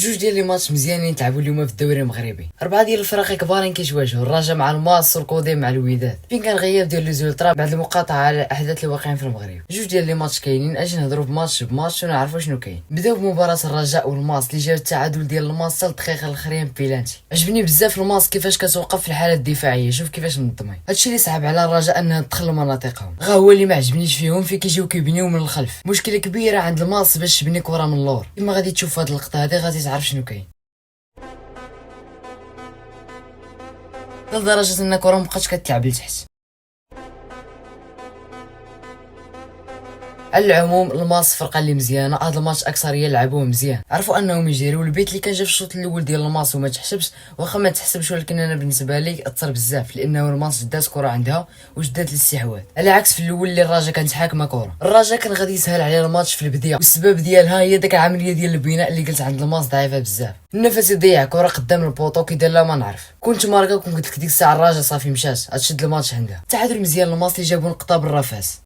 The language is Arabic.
جوج ديال لي ماتش مزيانين تلعبوا اليوم في الدوري المغربي. 4 ديال الفرق كبارين كيتواجهوا، الرجاء مع الماس والقودي مع الوداد. فين كان غياب ديال لي زولترا بعد المقاطعه على الاحداث اللي واقعين في المغرب. جوج ديال لي ماتش كاينين، اجي نهضروا بماتش ونعرفوا شنو كاين. بداو بمباراه الرجاء والماس اللي جاب التعادل ديال الماس حتى الدقيقه الاخرين بيلانتي. عجبني بزاف الماس كيفاش كتوقف في الحاله الدفاعيه، شوف كيفاش منظمين. هادشي اللي صعب على الرجاء انها تدخل لمناطقهم، غا هو اللي ما عجبنيش فيهم في كيجيو كيبنيو من الخلف. مشكله كبيره عند الماس باش تبني كره من اللور. كما غادي تشوف هاد اللقطه هادي غادي تعرف شنو كاين. لدرجه ان الكره مابقاتش كتلعب لتحت. على العموم الماس فرقه اللي مزيانه، هذا الماتش اكثريه لعبوه مزيان، عرفوا انهم يجريوا. البيت اللي كان جا في الشوط الاول ديال الماس وما تحسبش، واخا ما تحسبش ولكن انا بالنسبه لي اثر بزاف، لانه الماس جدات كره عندها وجدات الاستحواذ، على عكس في الاول اللي الرجاء كانت حاكمه كره. الرجاء كان غادي يسهل عليه الماتش في البدايه، والسبب ديالها هي ديك العمليه ديال البناء اللي قلت عند الماس ضعيفه بزاف. النفس يضيع كره قدام البوطو كيدير لا ما نعرف. كنت ماركا كون قلت لك ديك الساعه الرجاء صافي مشات غتشد الماتش عندها. تعادل مزيان الماس اللي جابوا نقطه بالرفاس.